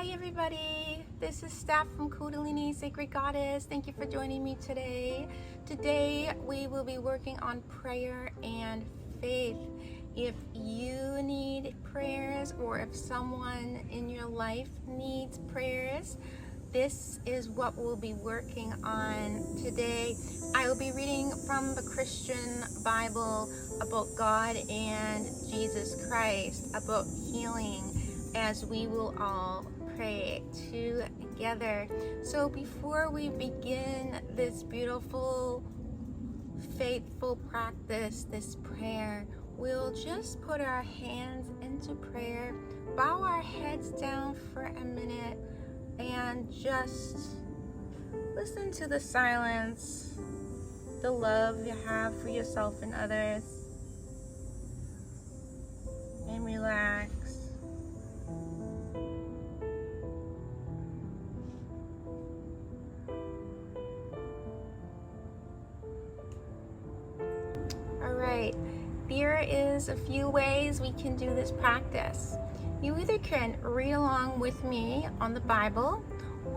Hi everybody, this is Steph from Kundalini Sacred Goddess. Thank you for joining me today. Today we will be working on prayer and faith. If you need prayers or if someone in your life needs prayers, this is what we'll be working on today. I will be reading from the Christian Bible about God and Jesus Christ, about healing, as we will all pray together. So before we begin this beautiful, faithful practice, this prayer, we'll just put our hands into prayer, bow our heads down for a minute, and just listen to the silence, the love you have for yourself and others, and relax. Alright, there is a few ways we can do this practice. You either can read along with me on the Bible,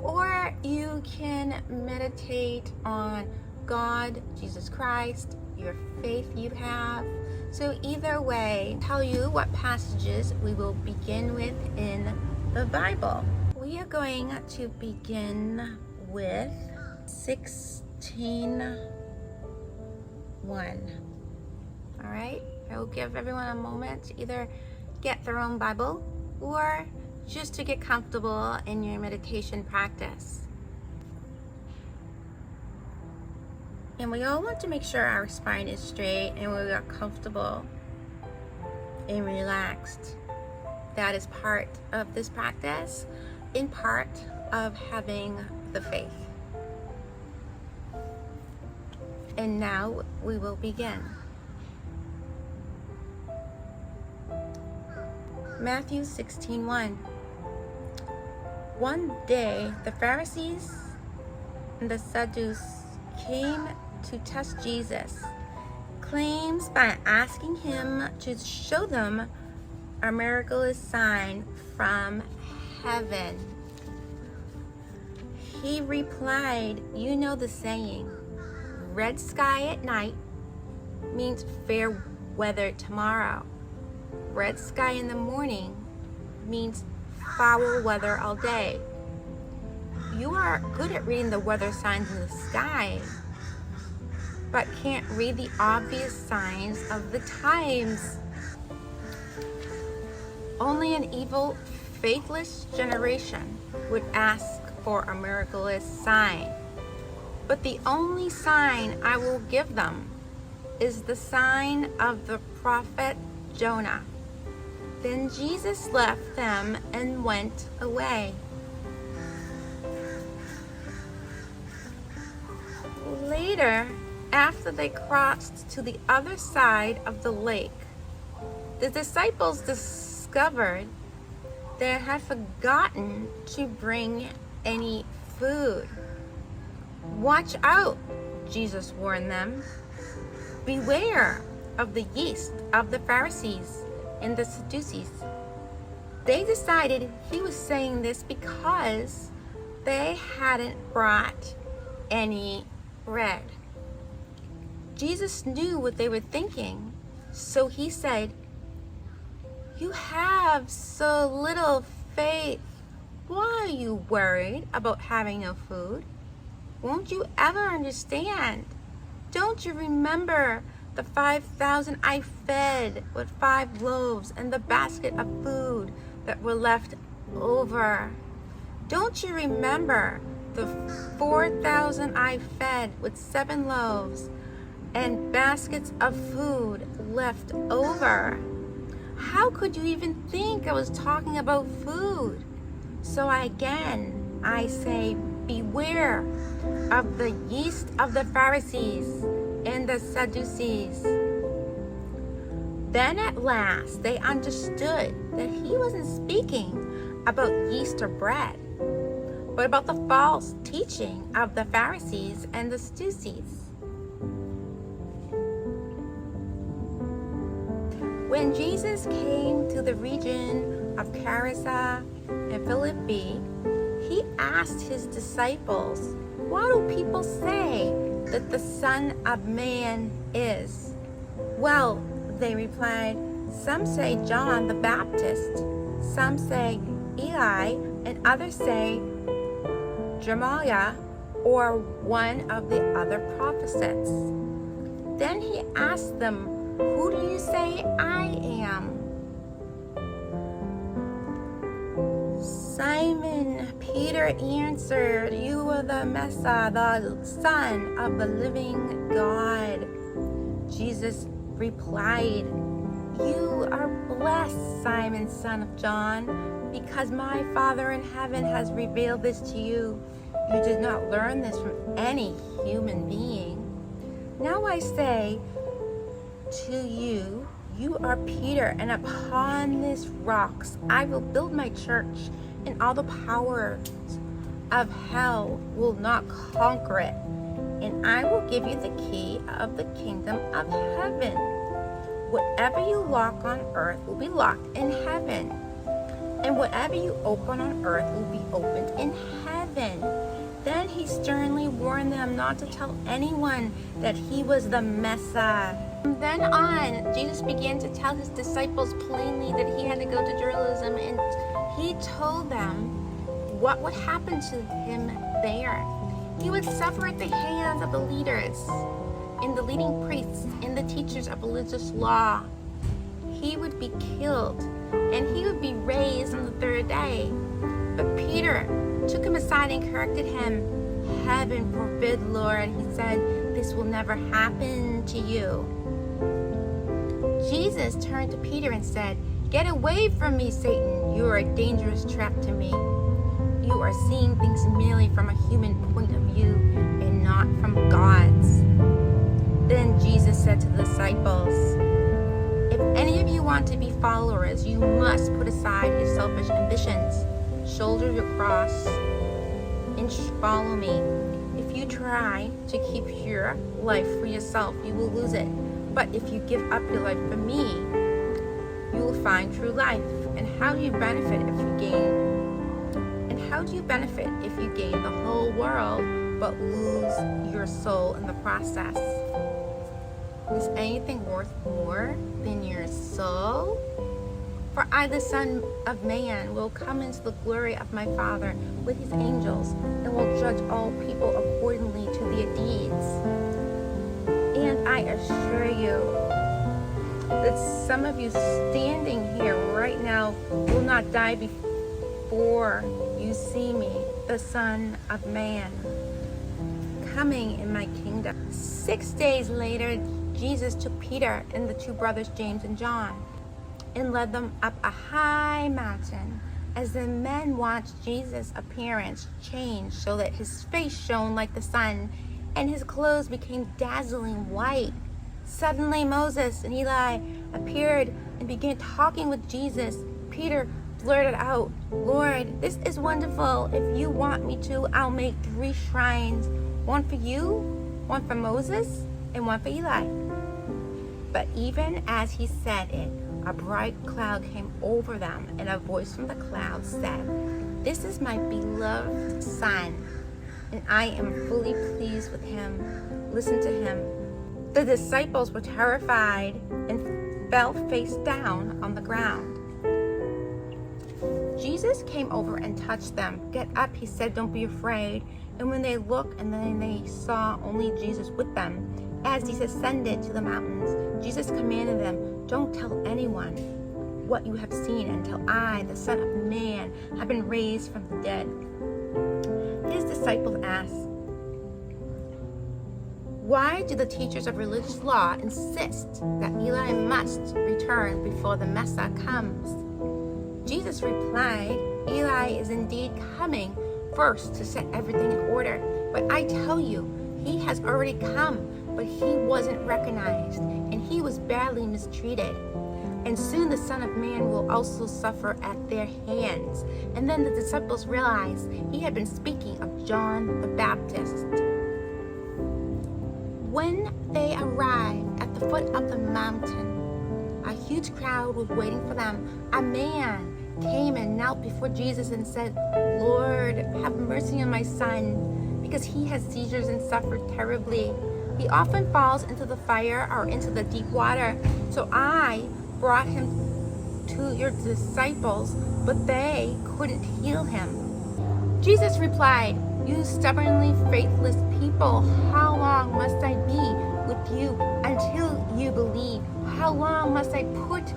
or you can meditate on God, Jesus Christ, your faith you have. So either way, I'll tell you what passages we will begin with in the Bible. We are going to begin with 16:1. All right, I will give everyone a moment to either get their own Bible or just to get comfortable in your meditation practice. And we all want to make sure our spine is straight and we are comfortable and relaxed. That is part of this practice, in part of having the faith. And now we will begin. Matthew 16:1. One day the Pharisees and the Sadducees came to test Jesus' claims by asking him to show them a miraculous sign from heaven. He replied, "You know the saying, red sky at night means fair weather tomorrow. Red sky in the morning means foul weather all day. You are good at reading the weather signs in the sky, but can't read the obvious signs of the times. Only an evil, faithless generation would ask for a miraculous sign. But the only sign I will give them is the sign of the prophet Jonah." Then Jesus left them and went away. Later, after they crossed to the other side of the lake, the disciples discovered they had forgotten to bring any food. "Watch out," Jesus warned them. "Beware of the yeast of the Pharisees and the Sadducees." They decided he was saying this because they hadn't brought any bread. Jesus knew what they were thinking, so he said, "You have so little faith. Why are you worried about having no food? Won't you ever understand? Don't you remember the 5,000 I fed with 5 loaves and the basket of food that were left over? Don't you remember the 4,000 I fed with 7 loaves and baskets of food left over? How could you even think I was talking about food? So I say, beware of the yeast of the Pharisees and the Sadducees." Then at last they understood that he wasn't speaking about yeast or bread, but about the false teaching of the Pharisees and the Sadducees. When Jesus came to the region of Gerasa and Philippi, he asked his disciples, "What do people say that the Son of Man is?" "Well," they replied, "some say John the Baptist, some say Eli, and others say Jeremiah or one of the other prophets." Then he asked them, "Who do you say I am?" Simon Peter answered, "You are the Messiah, the Son of the living God." Jesus replied, "You are blessed, Simon, son of John, because my Father in heaven has revealed this to you. You did not learn this from any human being. Now I say to you, you are Peter, and upon this rocks I will build my church, and all the powers of hell will not conquer it. And I will give you the key of the kingdom of heaven. Whatever you lock on earth will be locked in heaven, and whatever you open on earth will be opened in heaven." Then he sternly warned them not to tell anyone that he was the Messiah. From then on, Jesus began to tell his disciples plainly that he had to go to Jerusalem, and he told them what would happen to him there. He would suffer at the hands of the leaders and the leading priests and the teachers of religious law. He would be killed, and he would be raised on the third day. But Peter took him aside and corrected him. "Heaven forbid, Lord," he said, "this will never happen to you." Jesus turned to Peter and said, "Get away from me, Satan. You are a dangerous trap to me. You are seeing things merely from a human point of view and not from God's." Then Jesus said to the disciples, "If any of you want to be followers, you must put aside your selfish ambitions, shoulder your cross, and follow me. If you try to keep your life for yourself, you will lose it. But if you give up your life for me, you will find true life." And how do you benefit if you gain the whole world but lose your soul in the process? Is anything worth more than your soul? For I, the Son of Man, will come into the glory of my Father with his angels, and will judge all people accordingly to their deeds. And I assure you that some of you standing here right now will not die before you see me, the Son of Man, coming in my kingdom. 6 days later, Jesus took Peter and the two brothers James and John and led them up a high mountain. As the men watched Jesus' appearance change so that his face shone like the sun and his clothes became dazzling white, suddenly Moses and Eli appeared and began talking with Jesus. Peter blurted out, "Lord, this is wonderful. If you want me to, I'll make 3 shrines, one for you, one for Moses, and one for Eli." But even as he said it, a bright cloud came over them, and a voice from the cloud said, "This is my beloved Son, and I am fully pleased with him. Listen to him." The disciples were terrified and fell face down on the ground. Jesus came over and touched them. "Get up," he said, "don't be afraid." And when they looked, and then they saw only Jesus with them, as he ascended to the mountains, Jesus commanded them, "Don't tell anyone what you have seen until I, the Son of Man, have been raised from the dead." His disciples asked, "Why do the teachers of religious law insist that Eli must return before the Messiah comes?" Jesus replied, "Eli is indeed coming first to set everything in order. But I tell you, he has already come, but he wasn't recognized, and he was badly mistreated. And soon the Son of Man will also suffer at their hands." And then the disciples realized he had been speaking of John the Baptist. When they arrived at the foot of the mountain, a huge crowd was waiting for them. A man came and knelt before Jesus and said, "Lord, have mercy on my son, because he has seizures and suffered terribly. He often falls into the fire or into the deep water. So I brought him to your disciples, but they couldn't heal him." Jesus replied, "You stubbornly faithless people, how long must I be with you until you believe? How long must I put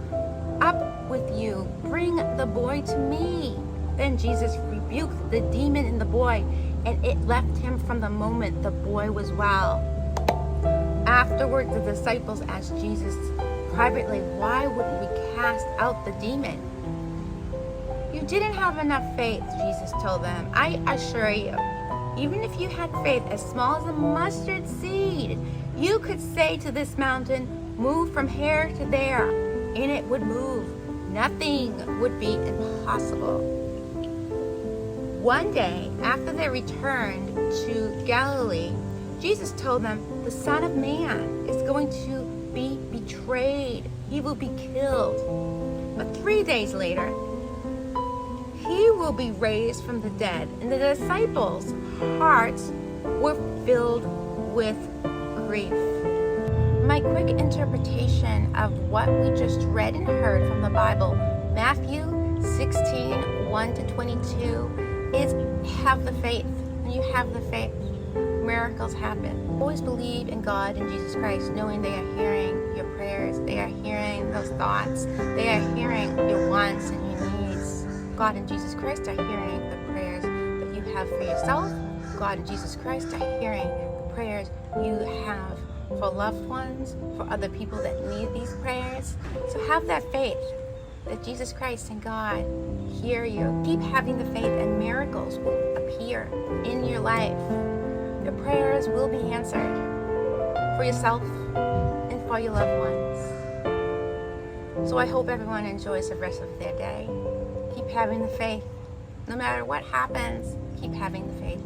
up with you? Bring the boy to me." Then Jesus rebuked the demon in the boy, and it left him from the moment the boy was well. Afterward, the disciples asked Jesus privately, "Why wouldn't we cast out the demon?" "You didn't have enough faith," Jesus told them. "I assure you, even if you had faith as small as a mustard seed, you could say to this mountain, 'Move from here to there,' and it would move. Nothing would be impossible." One day, after they returned to Galilee, Jesus told them, "The Son of Man is going to be betrayed. He will be killed. But 3 days later, he will be raised from the dead." And the disciples' hearts were filled with grief. My quick interpretation of what we just read and heard from the Bible, Matthew 16:1-22, is have the faith. When you have the faith, miracles happen. Always believe in God and Jesus Christ, knowing they are hearing your prayers. They are hearing those thoughts. They are hearing your wants and your needs. God and Jesus Christ are hearing the prayers that you have for yourself. God and Jesus Christ are hearing the prayers you have for loved ones, for other people that need these prayers. So have that faith that Jesus Christ and God hear you. Keep having the faith, and miracles will appear in your life. Your prayers will be answered for yourself and for your loved ones. So I hope everyone enjoys the rest of their day. Keep having the faith. No matter what happens, keep having the faith.